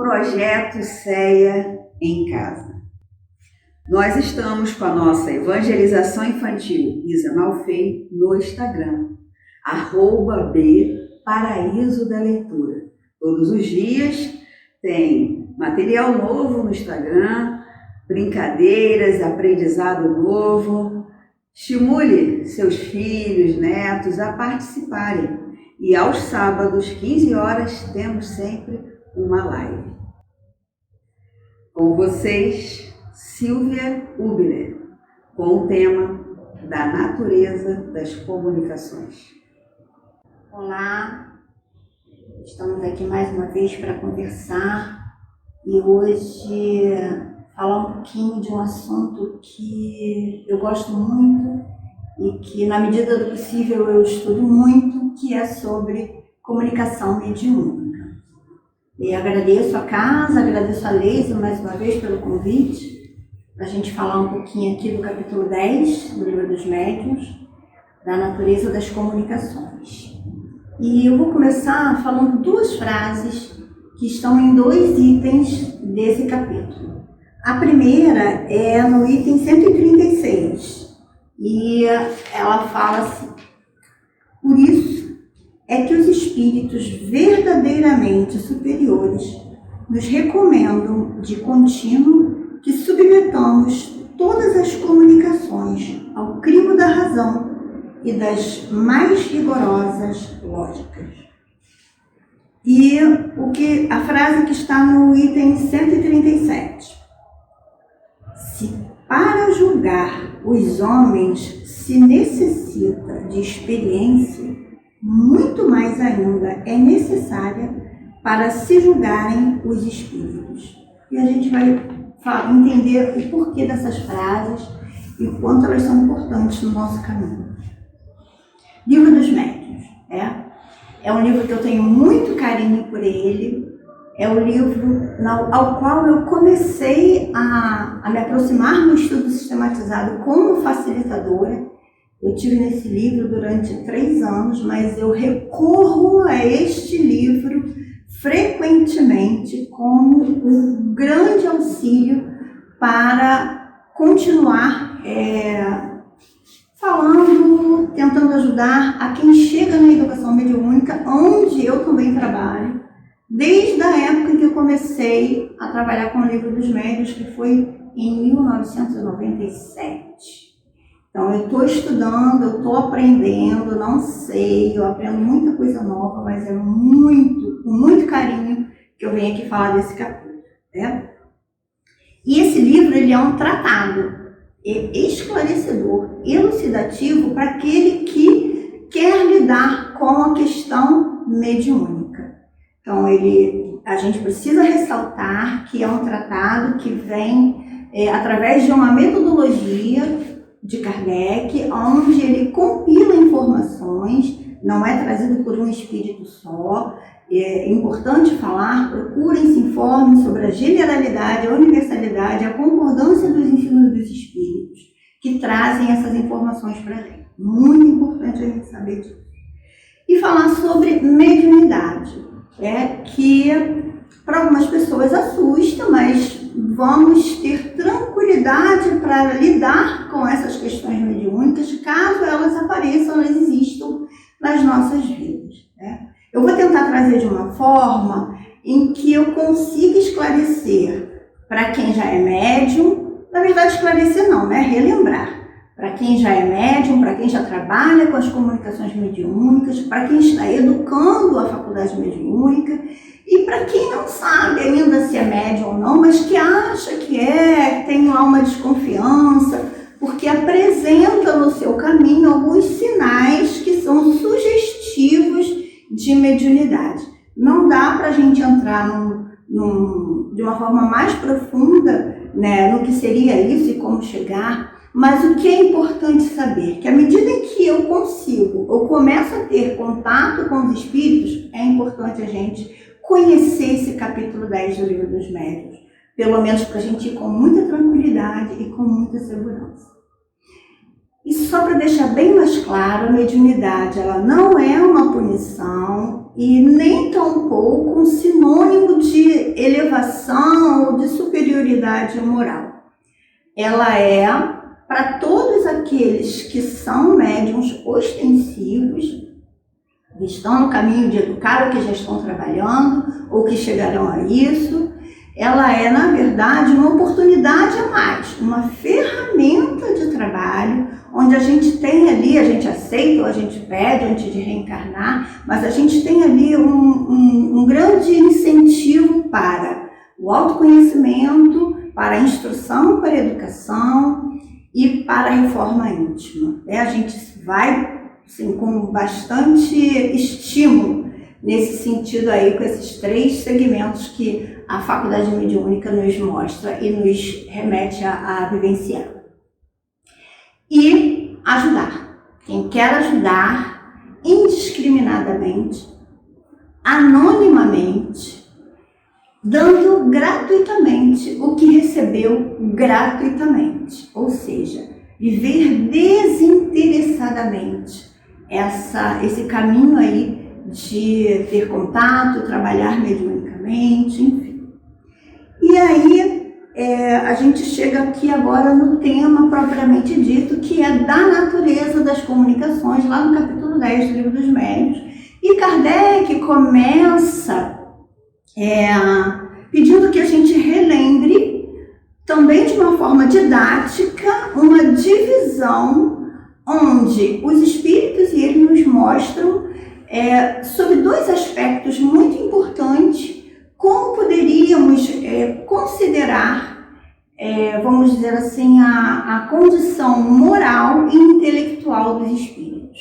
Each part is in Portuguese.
Projeto CEA em Casa. Nós estamos com a nossa evangelização infantil Isa Malfei no Instagram, @B-Paraíso da Leitura. Todos os dias tem material novo no Instagram, brincadeiras, aprendizado novo. Estimule seus filhos, netos a participarem. E aos sábados, 15 horas, temos sempre uma live. Com vocês, Silvia Ubner, com o tema da natureza das comunicações. Olá, estamos aqui mais uma vez para conversar e hoje falar um pouquinho de um assunto que eu gosto muito e que, na medida do possível, eu estudo muito, que é sobre comunicação mediúnica. E agradeço a casa, agradeço a Leisa mais uma vez pelo convite, para a gente falar um pouquinho aqui do capítulo 10 do Livro dos Médiuns, da natureza das comunicações. E eu vou começar falando duas frases que estão em 2 itens desse capítulo. A primeira é no item 136, e ela fala assim: por isso é que os espíritos verdadeiramente superiores nos recomendam de contínuo que submetamos todas as comunicações ao crivo da razão e das mais rigorosas lógicas. E a frase que está no item 137. Se para julgar os homens se necessita de experiência, muito mais ainda é necessária para se julgarem os espíritos. E a gente vai entender o porquê dessas frases e o quanto elas são importantes no nosso caminho. Livro dos Médiuns. É um livro que eu tenho muito carinho por ele. É o livro ao qual eu comecei a me aproximar no estudo sistematizado como facilitadora. Eu tive nesse livro durante 3 anos, mas eu recorro a este livro frequentemente como um grande auxílio para continuar falando, tentando ajudar a quem chega na educação mediúnica, onde eu também trabalho, desde a época em que eu comecei a trabalhar com o Livro dos Médiuns, que foi em 1997. Então, eu estou estudando, eu estou aprendendo, não sei, eu aprendo muita coisa nova, mas é com muito carinho que eu venho aqui falar desse capítulo. E esse livro, ele é um tratado esclarecedor, elucidativo para aquele que quer lidar com a questão mediúnica. Então, a gente precisa ressaltar que é um tratado que vem através de uma metodologia de Kardec, onde ele compila informações, não é trazido por um espírito só. É importante falar, procurem se informem sobre a generalidade, a universalidade, a concordância dos ensinos dos espíritos, que trazem essas informações para a gente. Muito importante a gente saber disso. E falar sobre mediunidade, que para algumas pessoas assusta, mas vamos ter tranquilidade para lidar com essas questões mediúnicas, caso elas apareçam, elas existam nas nossas vidas. Eu vou tentar trazer de uma forma em que eu consiga esclarecer para quem já é médium, na verdade esclarecer não, relembrar. Para quem já é médium, para quem já trabalha com as comunicações mediúnicas, para quem está educando a faculdade mediúnica e para quem não sabe ainda se é médium ou não, mas que acha que tem lá uma desconfiança, porque apresenta no seu caminho alguns sinais que são sugestivos de mediunidade. Não dá para a gente entrar de uma forma mais profunda, no que seria isso e como chegar, mas o que é importante saber, que à medida em que eu começo a ter contato com os espíritos, é importante a gente conhecer esse capítulo 10 do Livro dos Médiuns, pelo menos para a gente ir com muita tranquilidade e com muita segurança. E só para deixar bem mais claro, a mediunidade ela não é uma punição e nem tampouco um sinônimo de elevação ou de superioridade moral. Ela é para todos aqueles que são médiuns ostensivos, que estão no caminho de educar ou que já estão trabalhando ou que chegarão a isso. Ela é, na verdade, uma oportunidade a mais, uma ferramenta de trabalho, onde a gente tem ali, a gente aceita ou a gente pede antes de reencarnar, mas a gente tem ali um grande incentivo para o autoconhecimento, para a instrução, para a educação e para a reforma íntima. A gente vai assim, com bastante estímulo nesse sentido aí, com esses 3 segmentos que a faculdade mediúnica nos mostra e nos remete a vivenciar. E ajudar. Quem quer ajudar indiscriminadamente, anonimamente, dando gratuitamente o que recebeu gratuitamente. Ou seja, viver desinteressadamente esse caminho aí de ter contato, trabalhar mediunicamente, enfim. E aí, a gente chega aqui agora no tema propriamente dito, que é da natureza das comunicações, lá no capítulo 10 do Livro dos Médiuns. E Kardec começa pedindo que a gente relembre, também de uma forma didática, uma divisão onde os espíritos e ele nos mostram sobre 2 aspectos muito importantes, como poderíamos considerar, vamos dizer assim, a condição moral e intelectual dos espíritos.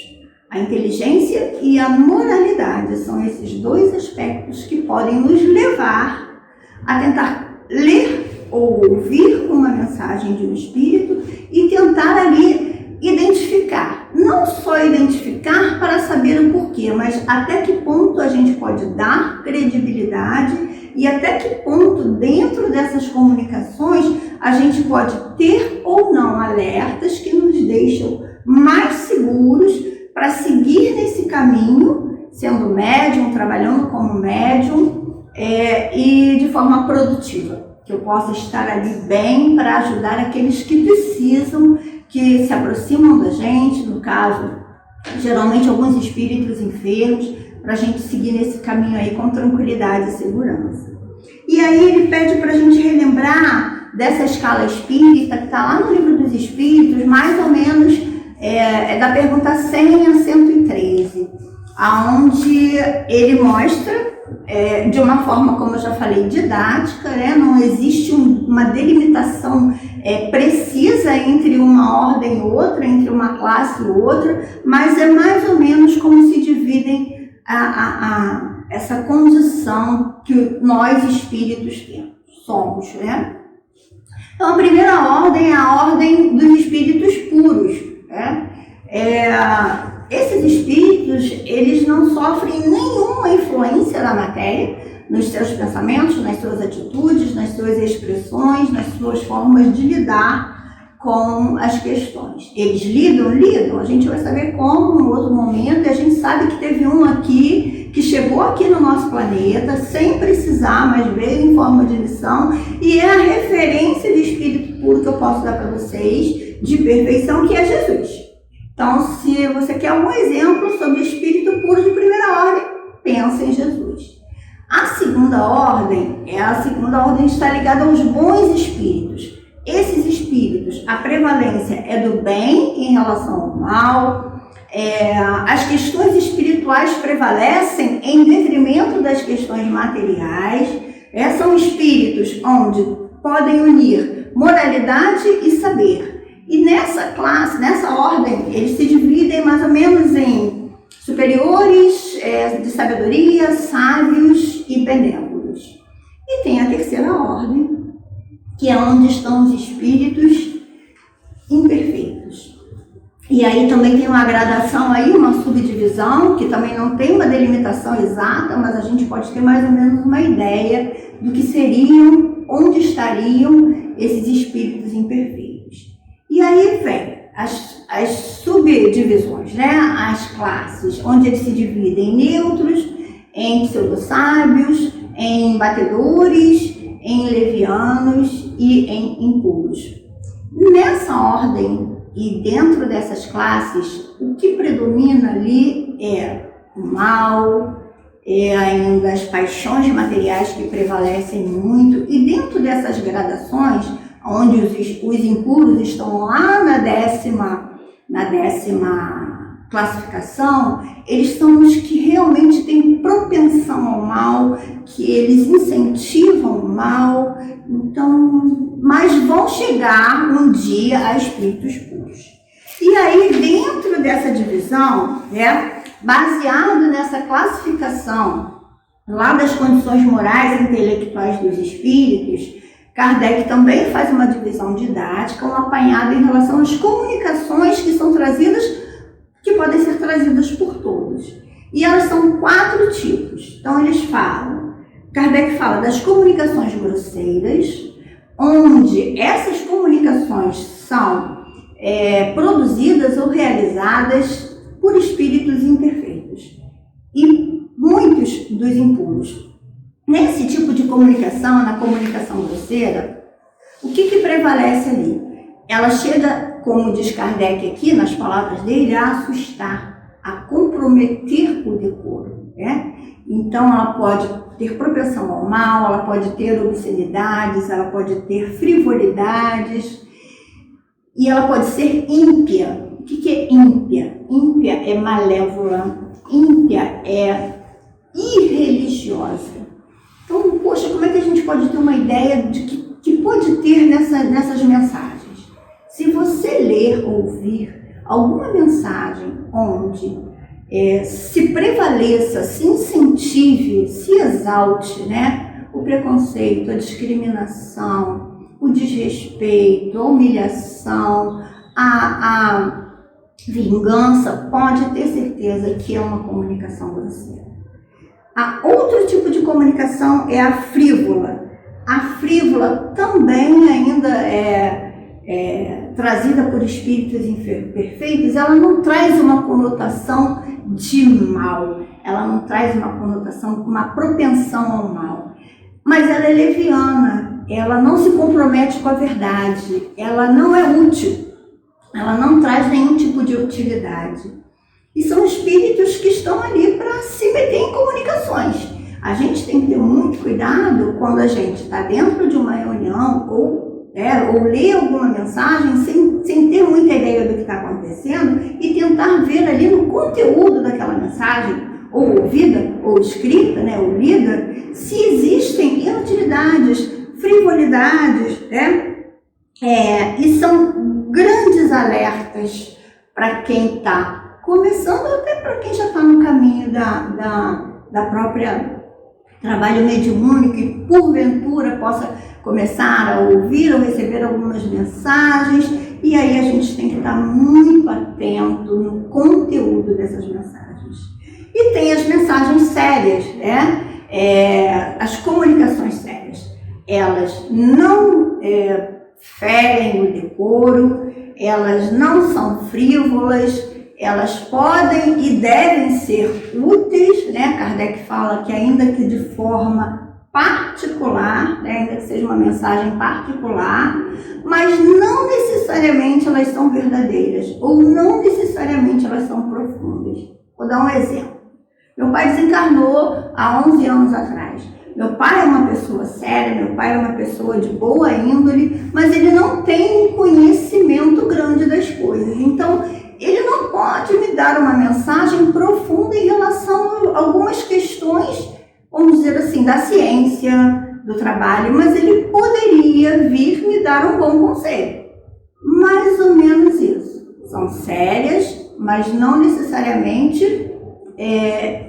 A inteligência e a moralidade são esses 2 aspectos que podem nos levar a tentar ler ou ouvir uma mensagem de um espírito e tentar ali identificar, não só identificar para saber o porquê, mas até que ponto a gente pode dar credibilidade e até que ponto dentro dessas comunicações a gente pode ter ou não alertas que nos deixam mais seguros para seguir nesse caminho, sendo médium, trabalhando como médium e de forma produtiva, que eu possa estar ali bem para ajudar aqueles que precisam, que se aproximam da gente, no caso, geralmente alguns espíritos enfermos, para a gente seguir nesse caminho aí com tranquilidade e segurança. E aí ele pede para a gente relembrar dessa escala espírita, que está lá no Livro dos Espíritos, mais ou menos da pergunta 100 a 113, aonde ele mostra, de uma forma, como eu já falei, didática, não existe uma delimitação precisa entre uma ordem e outra, entre uma classe e outra, mas é mais ou menos como se dividem essa condição que nós espíritos somos, Então a primeira ordem é a ordem dos espíritos puros, esses espíritos, eles não sofrem nenhuma influência da matéria nos seus pensamentos, nas suas atitudes, nas suas expressões, nas suas formas de lidar com as questões. Eles lidam, a gente vai saber como em outro momento, e a gente sabe que teve um aqui, que chegou aqui no nosso planeta, sem precisar, mas veio em forma de lição, e é a referência de espírito puro que eu posso dar para vocês, de perfeição, que é Jesus. Então, se você quer algum exemplo sobre espírito puro de primeira ordem, pensa em Jesus. A segunda ordem está ligada aos bons espíritos. Esses espíritos, a prevalência é do bem em relação ao mal. As questões espirituais prevalecem em detrimento das questões materiais. São espíritos onde podem unir moralidade e saber. E nessa classe, nessa ordem, eles se dividem mais ou menos em superiores de sabedoria, sábios e benévolos. E tem a terceira ordem, que é onde estão os espíritos imperfeitos. E aí também tem uma gradação aí, uma subdivisão, que também não tem uma delimitação exata, mas a gente pode ter mais ou menos uma ideia do que seriam, onde estariam esses espíritos imperfeitos. E aí vem as subdivisões, né? As classes, onde eles se dividem em neutros, em pseudo-sábios, em batedores, em levianos e em impuros. Nessa ordem e dentro dessas classes, o que predomina ali é o mal, ainda as paixões materiais que prevalecem muito, e dentro dessas gradações, onde os impuros estão lá na décima classificação, eles são os que realmente têm propensão ao mal, que eles incentivam o mal, então, mas vão chegar um dia a espíritos puros. E aí, dentro dessa divisão, baseado nessa classificação lá das condições morais e intelectuais dos espíritos, Kardec também faz uma divisão didática, um apanhado em relação às comunicações que são trazidas, que podem ser trazidas por todos. E elas são 4 tipos. Então eles falam, Kardec fala das comunicações grosseiras, onde essas comunicações são produzidas ou realizadas por espíritos imperfeitos e muitos dos impuros. Nesse tipo de comunicação, na comunicação grosseira, o que prevalece ali? Ela chega, como diz Kardec aqui, nas palavras dele, a assustar, a comprometer o decoro, né? Então, ela pode ter propensão ao mal, ela pode ter obscenidades, ela pode ter frivolidades, e ela pode ser ímpia. O que é ímpia? Ímpia é malévola, ímpia é irreligiosa. Então, poxa, como é que a gente pode ter uma ideia de que pode ter nessas mensagens? Se você ler ou ouvir alguma mensagem onde se prevaleça, se incentive, se exalte, né, o preconceito, a discriminação, o desrespeito, a humilhação, a vingança, pode ter certeza que é uma comunicação grosseira. Outro tipo de comunicação é a frívola. A frívola também ainda é trazida por espíritos imperfeitos, ela não traz uma conotação de mal, ela não traz uma conotação, uma propensão ao mal, mas ela é leviana, ela não se compromete com a verdade, ela não é útil, ela não traz nenhum tipo de utilidade. E são espíritos que estão ali para se meter em comunicações. A gente tem que ter muito cuidado quando a gente está dentro de uma reunião ou lê alguma mensagem sem ter muita ideia do que está acontecendo e tentar ver ali no conteúdo daquela mensagem, ou ouvida, ou escrita, né, ou lida, se existem inutilidades, frivolidades, e são grandes alertas para quem está começando, até para quem já está no caminho da própria trabalho mediúnico e porventura possa começar a ouvir ou receber algumas mensagens, e aí a gente tem que estar muito atento no conteúdo dessas mensagens. E tem as mensagens sérias, as comunicações sérias. Elas não ferem o decoro, elas não são frívolas, elas podem e devem ser úteis, né? Kardec fala que ainda que de forma particular, né? Ainda que seja uma mensagem particular, mas não necessariamente elas são verdadeiras, ou não necessariamente elas são profundas. Vou dar um exemplo. Meu pai desencarnou há 11 anos atrás. Meu pai é uma pessoa séria, meu pai é uma pessoa de boa índole, mas ele não tem um conhecimento grande das coisas. Então, ele não pode me dar uma mensagem profunda em relação a algumas questões, vamos dizer assim, da ciência, do trabalho, mas ele poderia vir me dar um bom conselho. Mais ou menos isso. São sérias, mas não necessariamente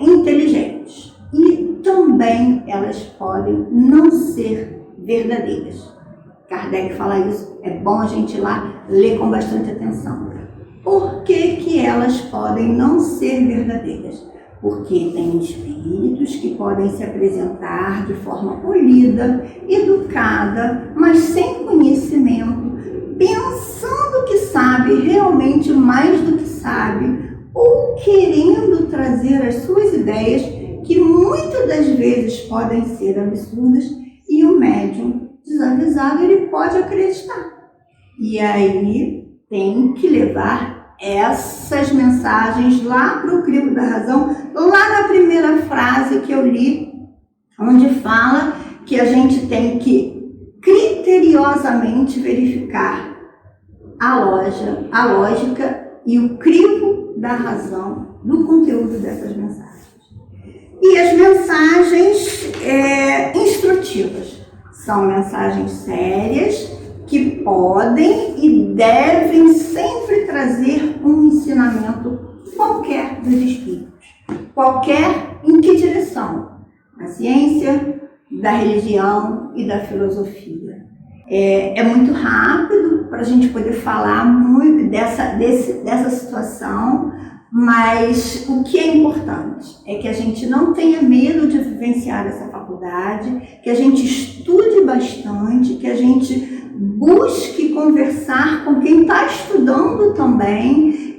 inteligentes. E também elas podem não ser verdadeiras. Kardec fala isso, é bom a gente ir lá ler com bastante atenção. Por que elas podem não ser verdadeiras? Porque tem espíritos que podem se apresentar de forma polida, educada, mas sem conhecimento, pensando que sabe realmente mais do que sabe, ou querendo trazer as suas ideias, que muitas das vezes podem ser absurdas, e o médium desavisado ele pode acreditar. E aí tem que levar essas mensagens lá para o crivo da razão, lá na primeira frase que eu li, onde fala que a gente tem que criteriosamente verificar a lógica e o crivo da razão do conteúdo dessas mensagens. E as mensagens instrutivas são mensagens sérias que podem e devem sempre trazer um ensinamento qualquer dos espíritos. Qualquer em que direção? Da ciência, da religião e da filosofia. É muito rápido para a gente poder falar muito dessa situação, mas o que é importante é que a gente não tenha medo de vivenciar essa faculdade, que a gente estude bastante, que a gente busque conversar com quem está estudando também,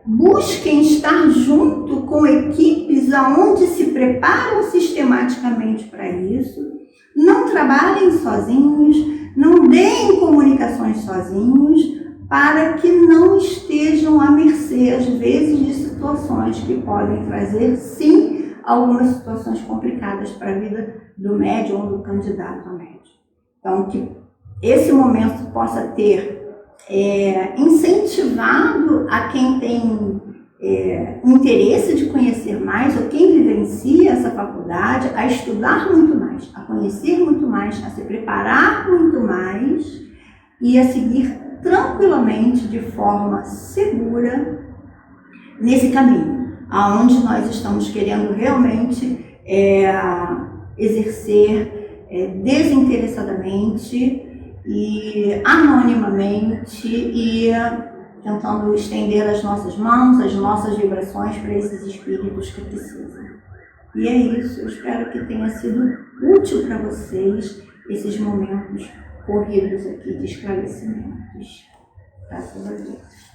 busquem estar junto com equipes onde se preparam sistematicamente para isso, não trabalhem sozinhos, não deem comunicações sozinhos, para que não estejam à mercê, às vezes, de situações que podem trazer, sim, algumas situações complicadas para a vida do médium ou do candidato a médium. Então, que esse momento possa ter incentivado a quem tem interesse de conhecer mais, ou quem vivencia essa faculdade, a estudar muito mais, a conhecer muito mais, a se preparar muito mais e a seguir tranquilamente, de forma segura, nesse caminho, aonde nós estamos querendo realmente exercer desinteressadamente e anonimamente e tentando estender as nossas mãos, as nossas vibrações para esses espíritos que precisam. E é isso, eu espero que tenha sido útil para vocês esses momentos corridos aqui de esclarecimentos. Graças a Deus.